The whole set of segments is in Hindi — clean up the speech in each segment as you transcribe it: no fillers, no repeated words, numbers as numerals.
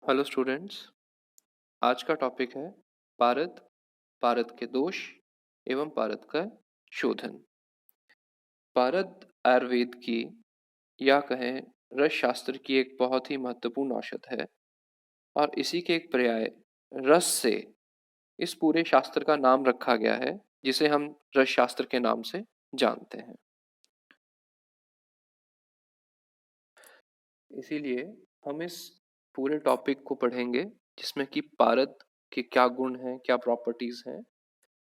Hello students. आज का टॉपिक है पारद, पारद के दोष एवं पारद का शोधन। पारद आयुर्वेद की या कहें रस शास्त्र की एक बहुत ही महत्वपूर्ण औषध है और इसी के एक पर्याय रस से इस पूरे शास्त्र का नाम रखा गया है, जिसे हम रस शास्त्र के नाम से जानते हैं। इसीलिए हम इस पूरे टॉपिक को पढ़ेंगे, जिसमें कि पारद के क्या गुण हैं, क्या प्रॉपर्टीज हैं,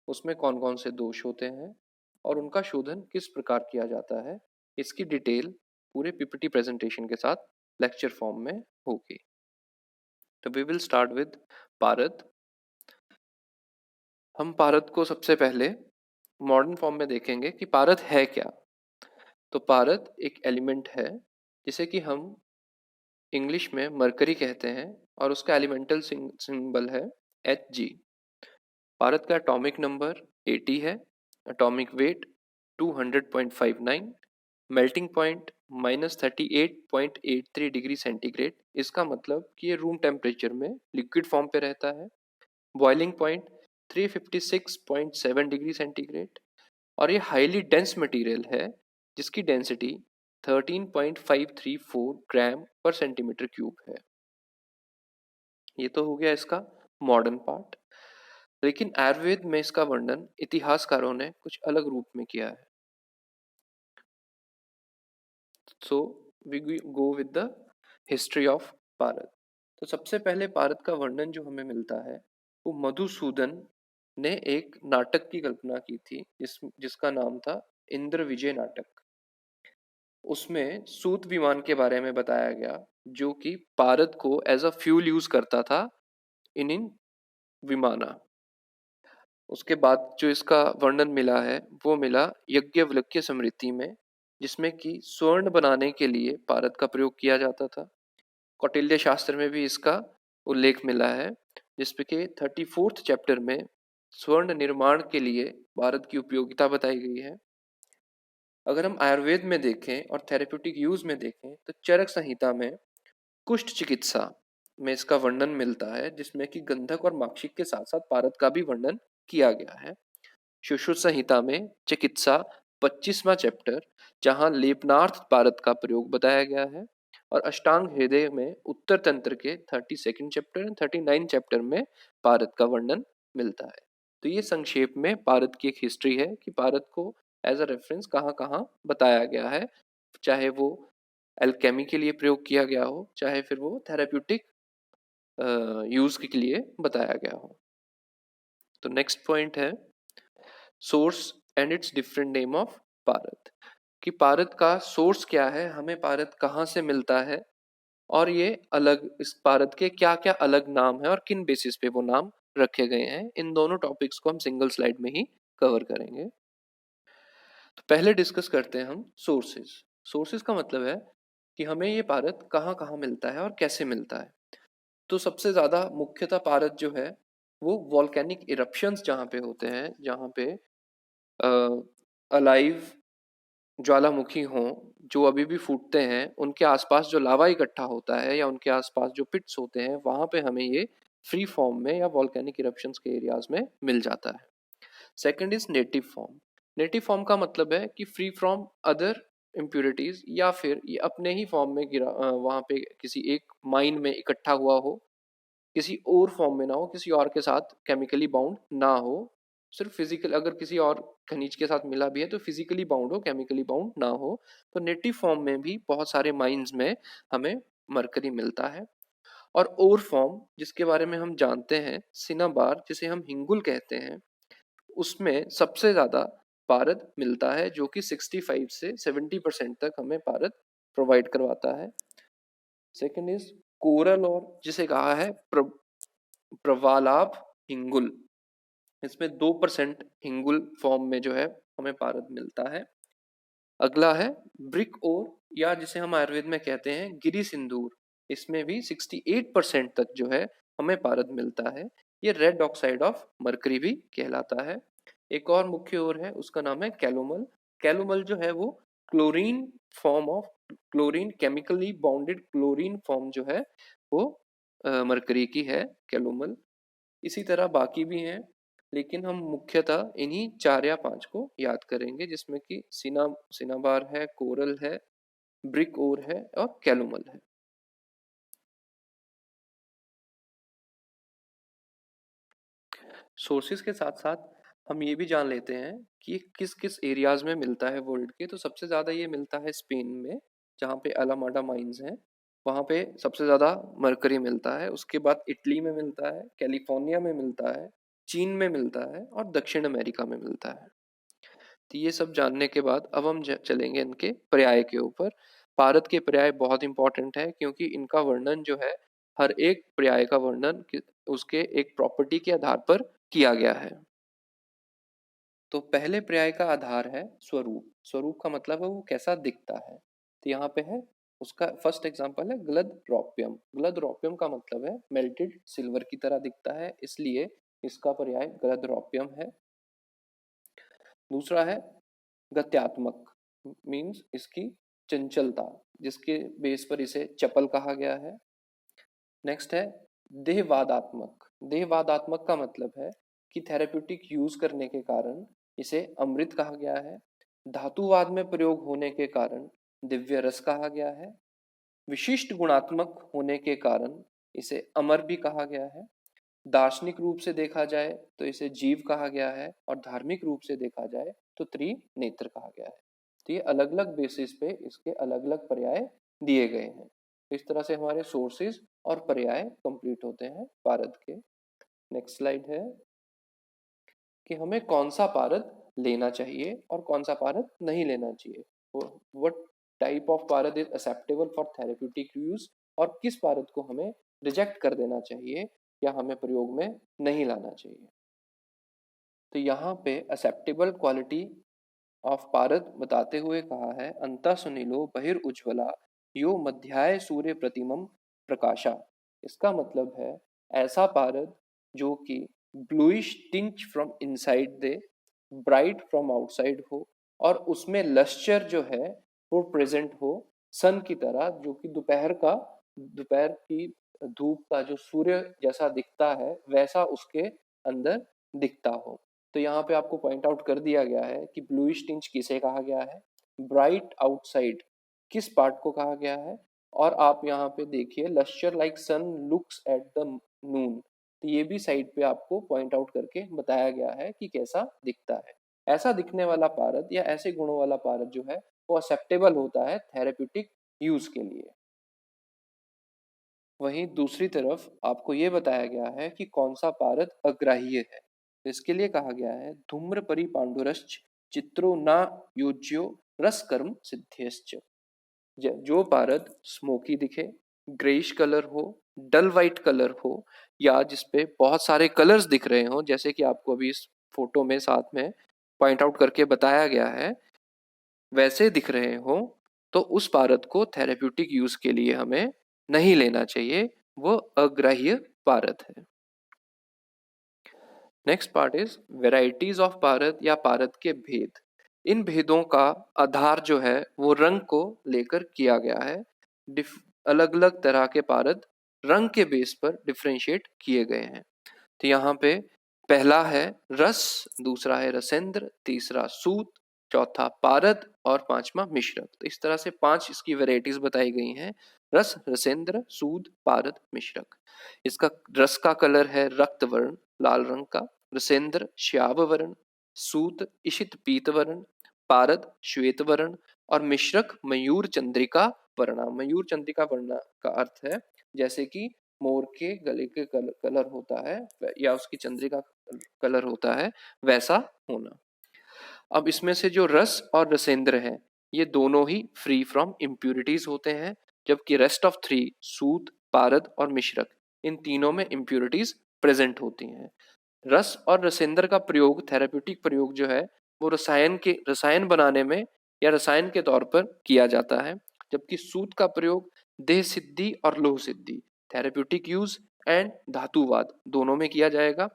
उसमें कौन कौन से दोष होते हैं और उनका शोधन किस प्रकार किया जाता है। इसकी डिटेल पूरे पीपीटी प्रेजेंटेशन के साथ लेक्चर फॉर्म में होगी। तो वी विल स्टार्ट विद पारद। हम पारद को सबसे पहले मॉडर्न फॉर्म में देखेंगे कि पारद है क्या। तो पारद एक एलिमेंट है जिसे कि हम इंग्लिश में मरकरी कहते हैं और उसका एलिमेंटल सिंबल है Hg। पारद का एटॉमिक नंबर 80 है, atomic weight 200.59, melting point -38.83 degree centigrade. इसका मतलब कि ये रूम टेम्परेचर में लिक्विड फॉर्म पे रहता है। बॉइलिंग पॉइंट 356.7 डिग्री सेंटीग्रेड और ये हाईली डेंस मटेरियल है, जिसकी डेंसिटी 13.534 ग्राम पर सेंटीमीटर क्यूब है। ये तो हो गया इसका मॉडर्न पार्ट। लेकिन आयुर्वेद में इसका वर्णन इतिहासकारों ने कुछ अलग रूप में किया है। So we go with the history of पारद। तो सबसे पहले पारद का वर्णन जो हमें मिलता है वो मधुसूदन ने एक नाटक की कल्पना की थी, जिसका नाम था इंद्र विजय नाटक। उसमें सूत विमान के बारे में बताया गया, जो कि पारद को एज अ फ्यूल यूज करता था इन विमाना। उसके बाद जो इसका वर्णन मिला है वो मिला यज्ञवल्क्य स्मृति में, जिसमें कि स्वर्ण बनाने के लिए पारद का प्रयोग किया जाता था। कौटिल्य शास्त्र में भी इसका उल्लेख मिला है, जिसपे के 34th चैप्टर में स्वर्ण निर्माण के लिए पारद की उपयोगिता बताई गई है। अगर हम आयुर्वेद में देखें और थेरेप्यूटिक यूज में देखें तो चरक संहिता में कुष्ठ चिकित्सा में इसका वर्णन मिलता है, जिसमें कि गंधक और माक्षिक के साथ साथ पारद का भी वर्णन किया गया है। सुश्रुत संहिता में चिकित्सा 25वां चैप्टर, जहां लेपनार्थ पारद का प्रयोग बताया गया है। और अष्टांग हृदय में उत्तर तंत्र के 32nd चैप्टर एंड 39 चैप्टर में पारद का वर्णन मिलता है। तो ये संक्षेप में पारद की एक हिस्ट्री है कि पारद को एज अ रेफरेंस कहाँ कहाँ बताया गया है, चाहे वो एल्केमी के लिए प्रयोग किया गया हो, चाहे फिर वो थेरेप्यूटिक यूज के लिए बताया गया हो। तो नेक्स्ट पॉइंट है source and it's different name of पारद। कि पारद का सोर्स क्या है, हमें पारद कहाँ से मिलता है और ये अलग इस पारद के क्या क्या अलग नाम है और किन बेसिस पे वो नाम रखे गए हैं। इन दोनों टॉपिक्स को हम सिंगल स्लाइड में ही कवर करेंगे। तो पहले डिस्कस करते हैं हम सोर्सेज। सोर्सेज का मतलब है कि हमें ये पारद कहाँ कहाँ मिलता है और कैसे मिलता है। तो सबसे ज़्यादा मुख्यतः पारद जो है वो वॉल्केनिक इरप्शंस जहाँ पे होते हैं, जहाँ पे अलाइव ज्वालामुखी हों जो अभी भी फूटते हैं, उनके आसपास जो लावा इकट्ठा होता है या उनके आसपास जो पिट्स होते हैं, वहाँ पे हमें ये फ्री फॉर्म में या वॉल्केनिक इरप्शंस के एरियाज में मिल जाता है। Second is native form. Native form का मतलब है कि फ्री फ्रॉम अदर इम्प्योरिटीज, या फिर ये अपने ही फॉर्म में गिरा वहाँ पे किसी एक माइन में इकट्ठा हुआ हो, किसी और फॉर्म में ना हो, किसी और के साथ केमिकली बाउंड ना हो। सिर्फ फिजिकल, अगर किसी और खनिज के साथ मिला भी है तो फिजिकली बाउंड हो, केमिकली बाउंड ना हो। तो नेटिव फॉर्म में भी बहुत सारे माइंस में हमें मरकरी मिलता है। और फॉर्म जिसके बारे में हम जानते हैं सिनाबार, जिसे हम हिंगुल कहते हैं, उसमें सबसे ज़्यादा पारद मिलता है, जो कि 65 से 70% तक हमें पारद प्रोवाइड करवाता है। सेकेंड इज कोरल, और जिसे कहा है प्रवालाभ हिंगुल। इसमें 2% हिंगुल फॉर्म में जो है हमें पारद मिलता है। अगला है ब्रिक ओर, या जिसे हम आयुर्वेद में कहते हैं गिरी सिंदूर। इसमें भी 68% तक जो है हमें पारद मिलता है। ये रेड ऑक्साइड ऑफ मरकरी भी कहलाता है। एक और मुख्य ओर है, उसका नाम है कैलोमल। कैलोमल जो है वो chlorine form of chlorine, chemically bounded chlorine form जो है वो मरकरी की है कैलोमल। इसी तरह बाकी भी हैं, लेकिन हम मुख्यतः इन्हीं 4 या 5 को याद करेंगे, जिसमें कि सिनाबार है, कोरल है, ब्रिक ओर है और कैलोमल है। सोर्सेज के साथ साथ हम ये भी जान लेते हैं कि ये किस किस एरियाज में मिलता है वर्ल्ड के। तो सबसे ज़्यादा ये मिलता है स्पेन में, जहाँ पे अलामाडा माइंस हैं, वहाँ पे सबसे ज़्यादा मरकरी मिलता है। उसके बाद इटली में मिलता है, कैलिफोर्निया में मिलता है, चीन में मिलता है और दक्षिण अमेरिका में मिलता है। तो ये सब जानने के बाद अब हम चलेंगे इनके पर्याय के ऊपर। भारत के पर्याय बहुत इंपॉर्टेंट है, क्योंकि इनका वर्णन जो है, हर एक पर्याय का वर्णन उसके एक प्रॉपर्टी के आधार पर किया गया है। तो पहले पर्याय का आधार है स्वरूप। स्वरूप का मतलब है वो कैसा दिखता है। तो यहाँ पे है, उसका फर्स्ट एग्जांपल है ग्लदरोपियम। ग्लदरोपियम का मतलब है मेल्टेड सिल्वर की तरह दिखता है, इसलिए इसका पर्याय ग्लदरोपियम है। दूसरा है गत्यात्मक, मीन्स इसकी चंचलता, जिसके बेस पर इसे चपल कहा गया है। नेक्स्ट है देहवादात्मक। देहवादात्मक का मतलब है कि थेरेप्यूटिक यूज करने के कारण इसे अमृत कहा गया है। धातुवाद में प्रयोग होने के कारण दिव्य रस कहा गया है। विशिष्ट गुणात्मक होने के कारण इसे अमर भी कहा गया है। दार्शनिक रूप से देखा जाए तो इसे जीव कहा गया है, और धार्मिक रूप से देखा जाए तो त्रिनेत्र कहा गया है। तो ये अलग अलग बेसिस पे इसके अलग अलग पर्याय दिए गए हैं। तो इस तरह से हमारे सोर्सेज और पर्याय कंप्लीट होते हैं पारद के। नेक्स्ट स्लाइड है कि हमें कौन सा पारद लेना चाहिए और कौन सा पारद नहीं लेना चाहिए। व्हाट टाइप ऑफ पारद is acceptable for therapeutic use, और किस पारद को हमें रिजेक्ट कर देना चाहिए या हमें प्रयोग में नहीं लाना चाहिए। तो यहाँ पे एक्सेप्टेबल क्वालिटी ऑफ पारद बताते हुए कहा है, अंता सुनीलो बहिर्उज्ज्वला यो मध्याय सूर्य प्रतिमम प्रकाशा। इसका मतलब है ऐसा पारद जो कि bluish tinge from inside they, bright from outside हो, और उसमें लश्चर जो है वो प्रेजेंट हो, सन की तरह, जो कि दोपहर की धूप का जो सूर्य जैसा दिखता है वैसा उसके अंदर दिखता हो। तो यहाँ पे आपको पॉइंट आउट कर दिया गया है कि ब्लूइश टिंच किसे कहा गया है, ब्राइट आउटसाइड किस पार्ट को कहा गया है, और आप यहाँ पे देखिए lustre like sun looks at the noon. तो ये भी साइड पे आपको पॉइंट आउट करके बताया गया है कि कैसा दिखता है। ऐसा दिखने वाला पारद या ऐसे गुणों वाला पारद जो है वो एक्सेप्टेबल होता है थेरेप्यूटिक यूज के लिए। वहीं दूसरी तरफ आपको ये बताया गया है कि कौन सा पारद अग्राह्य है। तो इसके लिए कहा गया है धूम्र परिपांडुरश्च चित्रो ना योज्यो रस कर्म सिद्ध्यश्च। जो पारद स्मोकी दिखे, ग्रेइश कलर हो, डल वाइट कलर हो, या जिसपे बहुत सारे कलर्स दिख रहे हो, जैसे कि आपको अभी इस फोटो में साथ में पॉइंट आउट करके बताया गया है, वैसे दिख रहे हो, तो उस पारद को थेरेप्यूटिक यूज के लिए हमें नहीं लेना चाहिए, वो अग्राह्य पारद है। Next part is varieties of पारद या पारद के भेद। इन भेदों का आधार जो है वो रंग को लेकर किया गया है। अलग अलग तरह के पारद रंग के बेस पर डिफ्रेंशिएट किए गए हैं। तो यहाँ पे पहला है रस, दूसरा है रसेंद्र, तीसरा सूत, चौथा पारद और पांचवा मिश्रक। तो इस तरह से 5 इसकी वेराइटीज बताई गई हैं, रस, रसेंद्र, सूद, पारद, मिश्रक। इसका रस का कलर है रक्त वर्ण लाल रंग का, रसेंद्र श्याम वर्ण, सूत इशित पीत वर्ण, पारद श्वेत वर्ण और मिश्रक मयूर चंद्रिका वर्ण। मयूर चंद्रिका वर्ण का अर्थ है जैसे कि मोर के गले के कलर होता है या उसकी चंद्रिका कलर होता है, वैसा होना। अब इसमें से जो रस और रसेंद्र है ये दोनों ही फ्री फ्रॉम इम्प्यूरिटीज होते हैं, जबकि रेस्ट ऑफ 3 सूत, पारद और मिश्रक इन तीनों में इम्प्यूरिटीज प्रेजेंट होती हैं। रस और रसेंद्र का प्रयोग, थेरेप्यूटिक प्रयोग जो है वो रसायन बनाने में या रसायन के तौर पर किया जाता है, जबकि सूत का प्रयोग देह सिद्धि और लोह सिद्धि, थेरेप्यूटिक यूज एंड धातुवाद दोनों में किया जाएगा।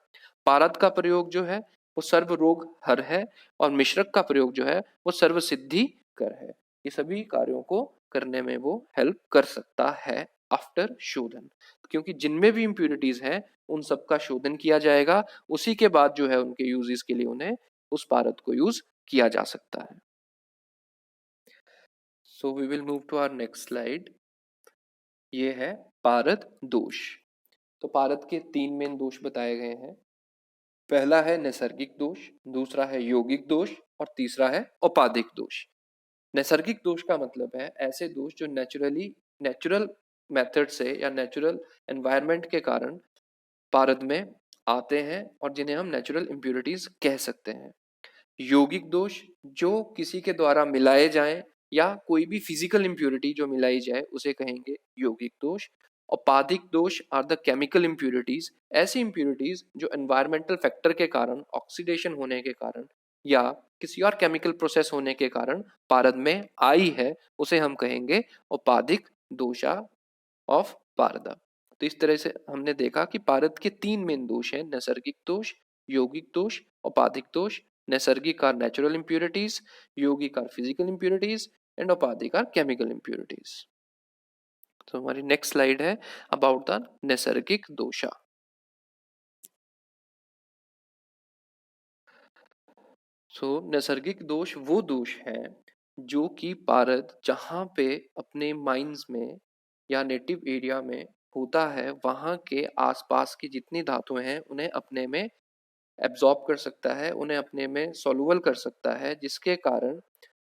पारद का प्रयोग जो है वो सर्व रोग हर है, और मिश्रक का प्रयोग जो है वो सर्व सिद्धि कर है। ये सभी कार्यों को करने में वो हेल्प कर सकता है। आफ्टर शोधन, क्योंकि जिनमें भी इम्प्यूरिटीज हैं उन सबका शोधन किया जाएगा, उसी के बाद जो है उनके यूजेस के लिए उन्हें उस पारद को यूज किया जा सकता है। So we will move to our next slide. ये है पारद दोष। तो पारद के 3 मेन दोष बताए गए हैं। पहला है नैसर्गिक दोष, दूसरा है यौगिक दोष और तीसरा है औपाधिक दोष। नैसर्गिक दोष का मतलब है ऐसे दोष जो नेचुरल मेथड से या नेचुरल एनवायरनमेंट के कारण पारद में आते हैं और जिन्हें हम नेचुरल इम्प्यूरिटीज कह सकते हैं। यौगिक दोष जो किसी के द्वारा मिलाए जाएं या कोई भी फिजिकल इम्प्यूरिटी जो मिलाई जाए उसे कहेंगे यौगिक दोष। औपाधिक दोष आर द केमिकल इम्प्यूरिटीज, ऐसी इम्प्यूरिटीज जो एनवायरमेंटल फैक्टर के कारण, ऑक्सीडेशन होने के कारण या किसी और केमिकल प्रोसेस होने के कारण पारद में आई है, उसे हम कहेंगे औपाधिक दोषा ऑफ पारदा। तो इस तरह से हमने देखा कि पारद के 3 मेन दोष हैं, नैसर्गिक दोष, यौगिक दोष, औपाधिक दोष। नैसर्गिक आर नेचुरल इम्प्यूरिटीज, यौगिक आर फिजिकल इम्प्यूरिटीज एंड औपाधिक आर केमिकल इम्प्यूरिटीज। तो हमारी नेक्स्ट स्लाइड है अबाउट द नैसर्गिक दोषा। नैसर्गिक दोष वो दोष हैं जो कि पारद जहाँ पे अपने माइंस में या नेटिव एरिया में होता है वहाँ के आसपास की जितनी धातुएं हैं उन्हें अपने में एब्जॉर्ब कर सकता है, उन्हें अपने में सॉल्युबल कर सकता है, जिसके कारण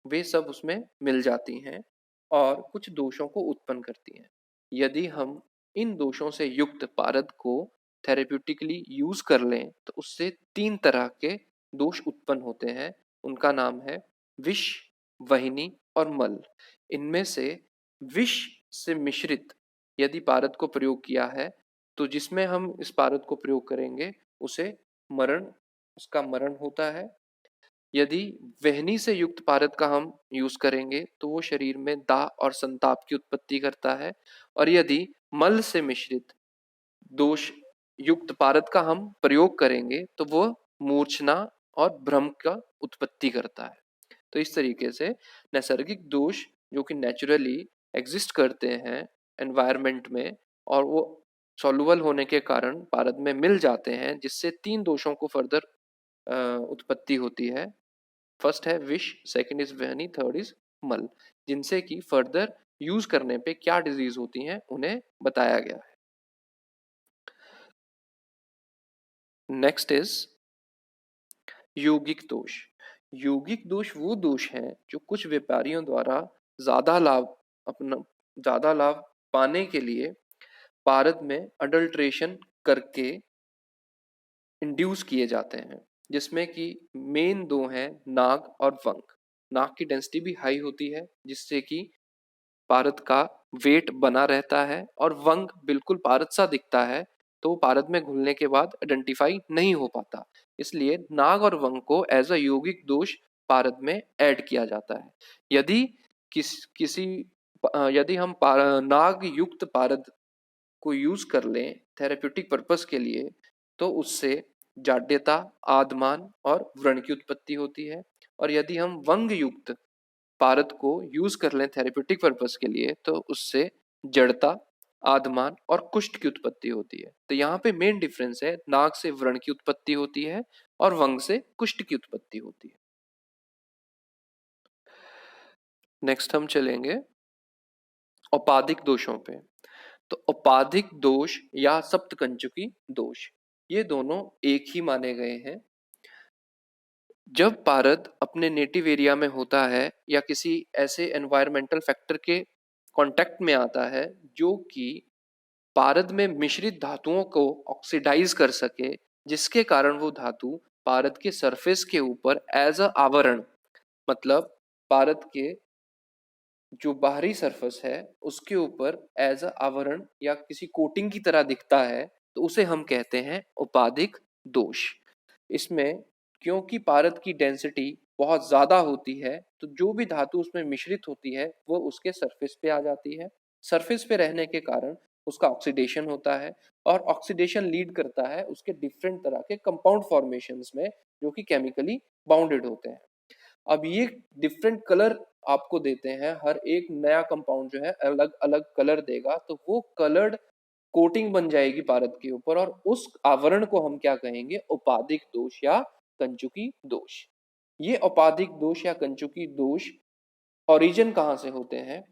वे सब उसमें मिल जाती हैं और कुछ दोषों को उत्पन्न करती हैं। यदि हम इन दोषों से युक्त पारद को थेरेप्यूटिकली यूज कर लें तो उससे 3 तरह के दोष उत्पन्न होते हैं। उनका नाम है विष, वहिनी और मल। इनमें से विष से मिश्रित यदि पारद को प्रयोग किया है तो जिसमें हम इस पारद को प्रयोग करेंगे उसे उसका मरण होता है। यदि वहनी से युक्त पारद का हम यूज करेंगे तो वो शरीर में दाह और संताप की उत्पत्ति करता है। और यदि मल से मिश्रित दोष युक्त पारद का हम प्रयोग करेंगे तो वो मूर्छना और भ्रम का उत्पत्ति करता है। तो इस तरीके से नैसर्गिक दोष जो कि नेचुरली एग्जिस्ट करते हैं एनवायरनमेंट में और वो सॉल्युबल होने के कारण पारद में मिल जाते हैं, जिससे 3 दोषों को फर्दर उत्पत्ति होती है। फर्स्ट है विष, सेकंड इज वहनी, थर्ड इज मल, जिनसे कि फर्दर यूज करने पे क्या डिजीज होती हैं उन्हें बताया गया है। नेक्स्ट इज यौगिक दोष। यौगिक दोष वो दोष हैं जो कुछ व्यापारियों द्वारा ज्यादा लाभ पाने के लिए पारद में अडल्ट्रेशन करके इंड्यूस किए जाते हैं, जिसमें कि मेन 2 हैं नाग और वंग। नाग की डेंसिटी भी हाई होती है जिससे कि पारद का वेट बना रहता है और वंग बिल्कुल पारद सा दिखता है, तो वो पारद में घुलने के बाद आइडेंटिफाई नहीं हो पाता। इसलिए नाग और वंग को एज अ यौगिक दोष पारद में ऐड किया जाता है। यदि किसी यदि हम नाग युक्त पारद को यूज कर लें थेरेप्यूटिक पर्पस के लिए तो उससे जाड्यता, आदमान और व्रण की उत्पत्ति होती है। और यदि हम वंग युक्त पारद को यूज कर लें थेरेप्यूटिक पर्पस के लिए तो उससे जड़ता, आदमान और कुष्ठ की उत्पत्ति होती है। तो यहाँ पे मेन डिफरेंस है, नाग से व्रण की उत्पत्ति होती है और वंग से कुष्ठ की उत्पत्ति होती है। नेक्स्ट हम चलेंगे औपाधिक दोषों पे। तो औपाधिक दोष या सप्तकंचुकी दोष, ये दोनों एक ही माने गए हैं। जब पारद अपने नेटिव एरिया में होता है या किसी ऐसे एनवायरमेंटल फैक्टर के कांटेक्ट में आता है जो कि पारद में मिश्रित धातुओं को ऑक्सीडाइज कर सके, जिसके कारण वो धातु पारद के सरफेस के ऊपर एज अ आवरण, मतलब पारद के जो बाहरी सरफेस है उसके ऊपर एज अ आवरण या किसी कोटिंग की तरह दिखता है, तो उसे हम कहते हैं औपाधिक दोष। इसमें क्योंकि पारद की डेंसिटी बहुत ज्यादा होती है तो जो भी धातु उसमें मिश्रित होती है वो उसके सरफेस पे आ जाती है। सरफेस पे रहने के कारण उसका ऑक्सीडेशन होता है और ऑक्सीडेशन लीड करता है उसके डिफरेंट तरह के कंपाउंड फॉर्मेशंस में जो कि केमिकली बाउंडेड होते हैं। अब ये डिफरेंट कलर आपको देते हैं, हर एक नया कंपाउंड जो है अलग अलग कलर देगा, तो वो कलर्ड कोटिंग बन जाएगी पारद के ऊपर, और उस आवरण को हम क्या कहेंगे, उपाधिक दोष या कंचुकी दोष। ये उपाधिक दोष या कंचुकी दोष ओरिजिन कहाँ से होते हैं,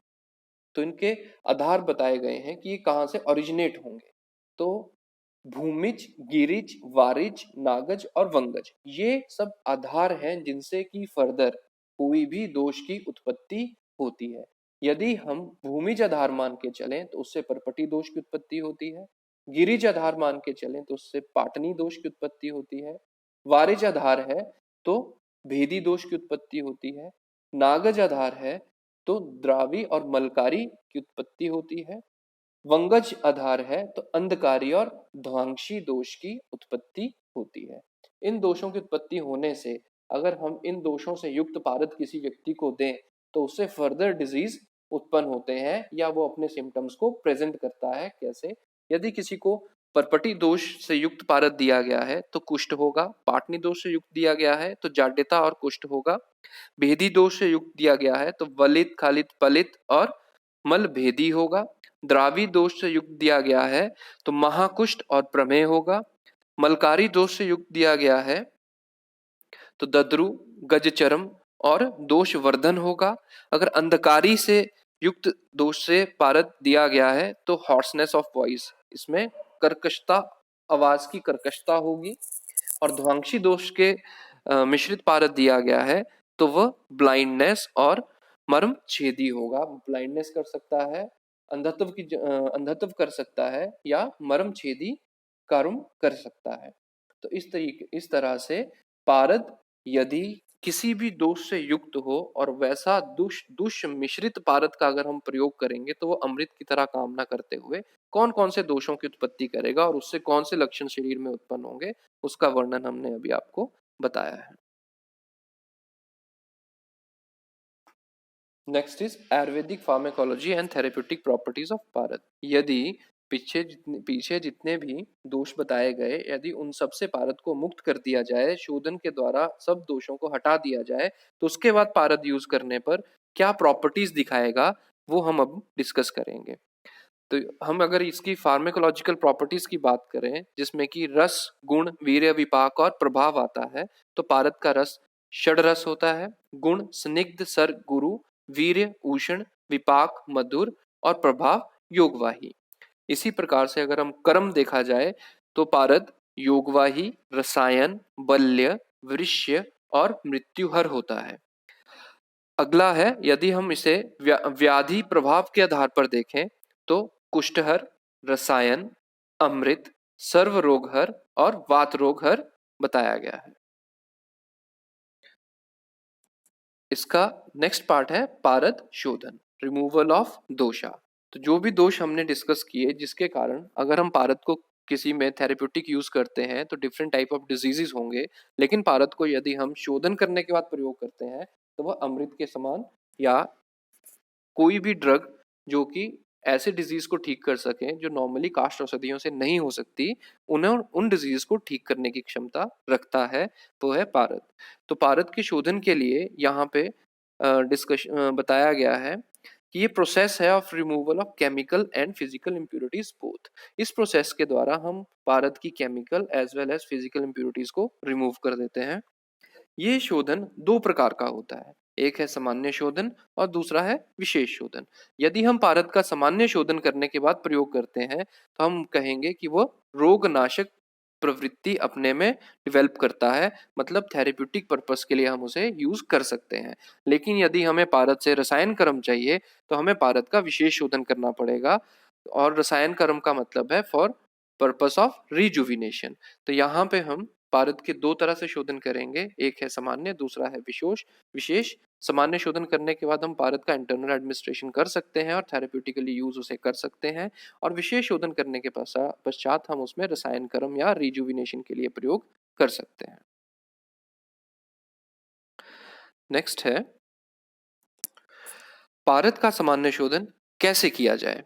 तो इनके आधार बताए गए हैं कि ये कहाँ से ओरिजिनेट होंगे। तो भूमिज, गिरिज, वारिज, नागज और वंगज, ये सब आधार हैं जिनसे कि फर्दर कोई भी दोष की उत्पत्ति होती है। यदि हम भूमिज आधार मान के चलें तो उससे परपटी दोष की उत्पत्ति होती है, गिरिज आधार मान के चलें तो उससे पाटनी दोष की उत्पत्ति होती है, वारिज आधार है तो भेदी दोष की उत्पत्ति होती है, नागज आधार है तो द्रावी और मलकारी की उत्पत्ति होती है, वंगज आधार है तो अंधकारी और ध्वांशी दोष की उत्पत्ति होती है। इन दोषों की उत्पत्ति होने से अगर हम इन दोषों से युक्त पारद किसी व्यक्ति को दें तो उससे फर्दर डिजीज उत्पन्न होते हैं, या वो अपने सिम्टम्स को प्रेजेंट करता है। कैसे, यदि किसी को परपटी दोष से युक्त पारद दिया गया है तो कुष्ठ होगा, पाटनी दोष से युक्त दिया गया है तो जाड्यता और कुष्ठ होगा, भेदी दोष से युक्त दिया गया है तो वलित, खालित, पलित और मल भेदी होगा, द्रावी दोष से युक्त दिया गया है तो महाकुष्ठ और प्रमेय होगा, मलकारी दोष से युक्त दिया गया है तो दद्रु, गजचरम और दोष वर्धन होगा। अगर अंधकारी से युक्त दोष से पारद दिया गया है तो हॉर्सनेस ऑफ वॉइस, इसमें कर्कशता, आवाज की कर्कशता होगी। और ध्वांशी दोष के मिश्रित पारद दिया गया है तो वह ब्लाइंडनेस और मर्म छेदी होगा। ब्लाइंडनेस कर सकता है, अंधत्व कर सकता है या मर्म छेदी कर्म कर सकता है। तो इस तरह से पारद यदि किसी भी दोष से युक्त हो और वैसा दुष मिश्रित पारद का अगर हम प्रयोग करेंगे तो वो अमृत की तरह काम ना करते हुए कौन कौन से दोषों की उत्पत्ति करेगा और उससे कौन से लक्षण शरीर में उत्पन्न होंगे, उसका वर्णन हमने अभी आपको बताया है। Next is Ayurvedic pharmacology and therapeutic properties of पारद। यदि पीछे जितने भी दोष बताए गए, यदि उन सब से पारद को मुक्त कर दिया जाए, शोधन के द्वारा सब दोषों को हटा दिया जाए, तो उसके बाद पारद यूज करने पर क्या प्रॉपर्टीज दिखाएगा वो हम अब डिस्कस करेंगे। तो हम अगर इसकी फार्माकोलॉजिकल प्रॉपर्टीज की बात करें जिसमें कि रस, गुण, वीर्य, विपाक और प्रभाव आता है, तो पारद का रस षड रस होता है। गुण स्निग्ध, सर, गुरु, वीर्य उष्ण, विपाक मधुर और प्रभाव योगवाही। इसी प्रकार से अगर हम कर्म देखा जाए तो पारद योगवाही, रसायन, बल्य, वृष्य और मृत्युहर होता है। अगला है, यदि हम इसे व्याधि प्रभाव के आधार पर देखें तो कुष्ठहर, रसायन, अमृत, सर्व रोगहर और वात रोगहर बताया गया है। इसका नेक्स्ट पार्ट है पारद शोधन, रिमूवल ऑफ दोषा। तो जो भी दोष हमने डिस्कस किए जिसके कारण अगर हम पारद को किसी में थेरेप्यूटिक यूज करते हैं तो डिफरेंट टाइप ऑफ डिजीजेस होंगे, लेकिन पारद को यदि हम शोधन करने के बाद प्रयोग करते हैं तो वह अमृत के समान, या कोई भी ड्रग जो कि ऐसे डिजीज को ठीक कर सके जो नॉर्मली कास्ट औषधियों से नहीं हो सकती, उन्हें उन डिजीज को ठीक करने की क्षमता रखता है, वो है पारद। तो पारद के शोधन के लिए यहाँ पे डिस्कशन बताया गया है कि ये प्रोसेस है of removal of chemical and physical impurities both. इस प्रोसेस के द्वारा हम पारद की chemical as well as physical impurities को रिमूव कर देते हैं। ये शोधन दो प्रकार का होता है, एक है सामान्य शोधन और दूसरा है विशेष शोधन। यदि हम पारद का सामान्य शोधन करने के बाद प्रयोग करते हैं तो हम कहेंगे कि वो रोगनाशक प्रवृत्ति अपने में डेवलप करता है, मतलब थेरेप्यूटिक पर्पस के लिए हम उसे यूज कर सकते हैं। लेकिन यदि हमें पारद से रसायन कर्म चाहिए तो हमें पारद का विशेष शोधन करना पड़ेगा, और रसायन कर्म का मतलब है फॉर पर्पस ऑफ रिजुविनेशन। तो यहाँ पे हम पारद के दो तरह से शोधन करेंगे, एक है सामान्य, दूसरा है विशेष। सामान्य शोधन करने के बाद हम पारद का इंटरनल एडमिनिस्ट्रेशन कर सकते हैं और थेरेप्यूटिकली यूज उसे कर सकते हैं, और विशेष शोधन करने के पश्चात हम उसमें रसायन कर्म या रिजुविनेशन के लिए प्रयोग कर सकते हैं। नेक्स्ट है पारद का सामान्य शोधन कैसे किया जाए।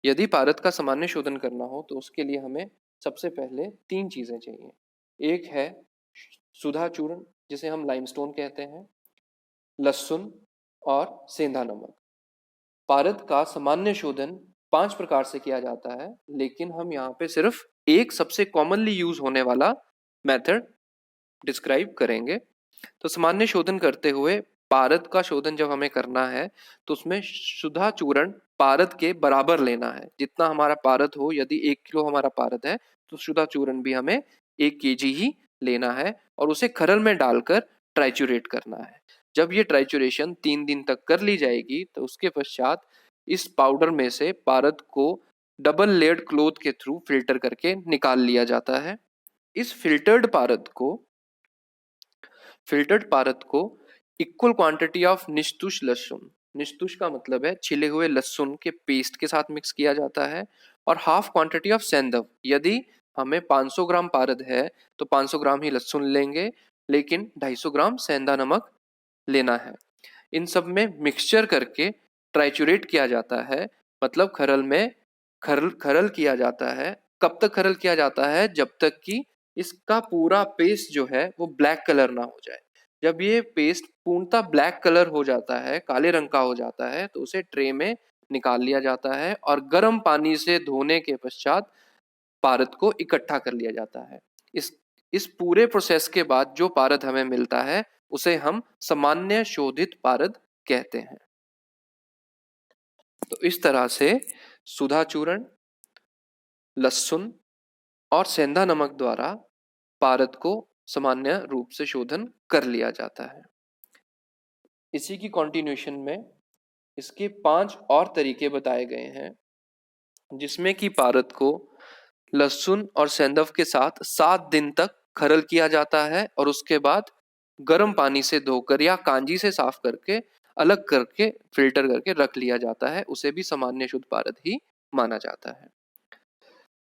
यदि पारद का सामान्य शोधन करना हो तो उसके लिए हमें सबसे पहले तीन चीजें चाहिए। एक है सुधा चूर्ण जिसे हम लाइमस्टोन कहते हैं, लहसुन और सेंधा नमक। पारद का सामान्य शोधन 5 प्रकार से किया जाता है, लेकिन हम यहाँ पे सिर्फ एक सबसे कॉमनली यूज होने वाला मेथड डिस्क्राइब करेंगे। तो सामान्य शोधन करते हुए पारद का शोधन जब हमें करना है तो उसमें सुधा चूर्ण पारद के बराबर लेना है। जितना हमारा पारद हो, यदि 1 किलो हमारा पारद है तो सुधा चूर्ण भी हमें 1 kg ही लेना है और उसे खरल में डालकर ट्राइचुरेट करना है। जब ये ट्राइचुरेशन 3 दिन तक कर ली जाएगी तो उसके पश्चात इस पाउडर में से पारद को डबल लेयर्ड क्लोथ के थ्रू फिल्टर करके निकाल लिया जाता है। इस फिल्टर्ड पारद को इक्वल क्वांटिटी ऑफ निष्तुष लहसुन, निष्तुष का मतलब है छिले हुए लहसुन के पेस्ट के साथ मिक्स किया जाता है, और हाफ क्वांटिटी ऑफ सेंधव। यदि हमें 500 ग्राम पारद है तो 500 ग्राम ही लहसुन लेंगे, लेकिन 250 ग्राम सेंधा नमक लेना है। इन सब में मिक्सचर करके ट्राइचुरेट किया जाता है, मतलब खरल में खरल किया जाता है। कब तक खरल किया जाता है? जब तक कि इसका पूरा पेस्ट जो है वो ब्लैक कलर ना हो जाए। जब ये पेस्ट पूर्णतः ब्लैक कलर हो जाता है, काले रंग का हो जाता है, तो उसे ट्रे में निकाल लिया जाता है और गर्म पानी से धोने के पश्चात पारद को इकट्ठा कर लिया जाता है। इस पूरे प्रोसेस के बाद जो पारद हमें मिलता है उसे हम सामान्य शोधित पारद कहते हैं। तो इस तरह से सुधा चूर्ण, लहसुन और सेंधा नमक द्वारा पारद को सामान्य रूप से शोधन कर लिया जाता है। इसी की कंटिन्यूएशन में इसके 5 और तरीके बताए गए हैं, जिसमें कि पारद को लहसुन और सेंधव के साथ 7 दिन तक खरल किया जाता है और उसके बाद गर्म पानी से धोकर या कांजी से साफ करके अलग करके फिल्टर करके रख लिया जाता है। उसे भी सामान्य शुद्ध पारद ही माना जाता है।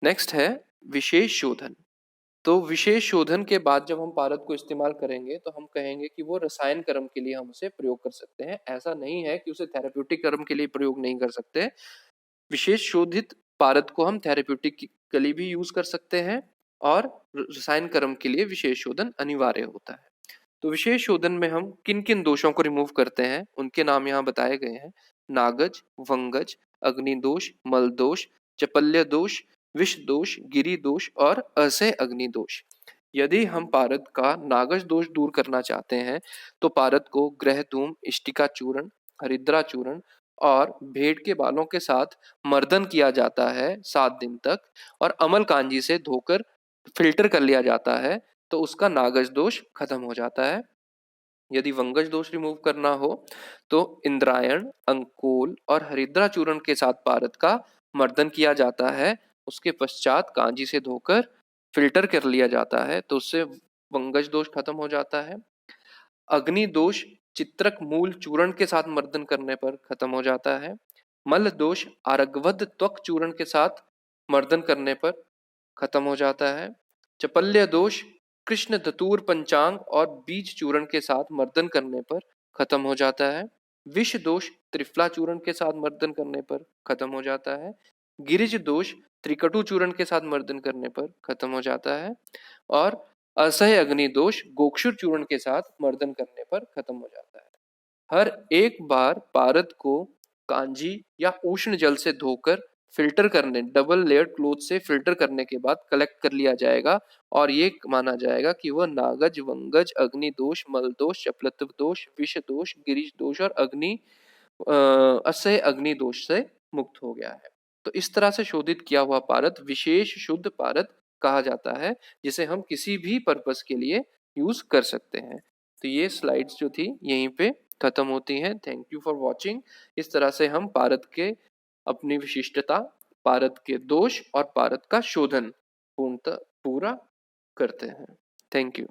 नेक्स्ट है विशेष शोधन। तो विशेष शोधन के बाद जब हम पारद को इस्तेमाल करेंगे तो हम कहेंगे कि वो रसायन कर्म के लिए हम उसे प्रयोग कर सकते हैं। ऐसा नहीं है कि उसे थेरेप्यूटिक कर्म के लिए प्रयोग नहीं कर सकते। विशेष शोधित पारद को हम थेरेप्यूटिक के लिए भी यूज कर सकते हैं और रसायन कर्म के लिए विशेष शोधन अनिवार्य होता है। तो विशेष शोधन में हम किन किन दोषों को रिमूव करते हैं उनके नाम यहाँ बताए गए हैं। नागज, वंगज, अग्नि दोष, मल दोष, चपल्य दोष, विष दोष, गिरि दोष और असह अग्नि दोष। यदि हम पारद का नागज दोष दूर करना चाहते हैं तो पारद को ग्रह धूम, इष्टिका चूर्ण, हरिद्रा चूर्ण और भेड़ के बालों के साथ मर्दन किया जाता है 7 दिन तक, और अमल कांजी से धोकर फिल्टर कर लिया जाता है, तो उसका नागज दोष खत्म हो जाता है। यदि वंगज दोष रिमूव करना हो तो इंद्रायण, अंकोल और हरिद्रा चूर्ण के साथ पारद का मर्दन किया जाता है। उसके पश्चात कांजी से धोकर फिल्टर कर लिया जाता है, तो उससे वंगज दोष खत्म हो जाता है। अग्नि दोष चित्रक मूल चूर्ण के साथ मर्दन करने पर खत्म हो जाता है। मल दोष आरगवद त्वक चूर्ण के साथ मर्दन करने पर खत्म हो जाता है। चपल्य दोष कृष्ण धतूर पंचांग और बीज चूर्ण के साथ मर्दन करने पर खत्म हो जाता है। विष दोष त्रिफला चूर्ण के साथ मर्दन करने पर खत्म हो जाता है। गिरिज दोष त्रिकटु चूर्ण के साथ मर्दन करने पर खत्म हो जाता है। और असह्य अग्नि दोष गोक्षुर चूर्ण के साथ मर्दन करने पर खत्म हो जाता है। हर एक बार पारद को कांजी या उष्ण जल से धोकर फिल्टर करने, डबल लेयर्ड क्लोथ से फिल्टर करने के बाद कलेक्ट कर लिया जाएगा और ये माना जाएगा कि वह नागज, वंगज, अग्नि दोष, मल दोष, चपलत्व दोष, विष दोष, गिरीश दोष और असह्य अग्नि दोष से मुक्त हो गया है। तो इस तरह से शोधित किया हुआ पारद विशेष शुद्ध पारद कहा जाता है, जिसे हम किसी भी पर्पस के लिए यूज कर सकते हैं। तो ये स्लाइड्स जो थी यहीं पे खत्म होती हैं। Thank you for watching. इस तरह से हम पारद के अपनी विशिष्टता, पारद के दोष और पारद का शोधन पूर्णतः पूरा करते हैं। Thank you.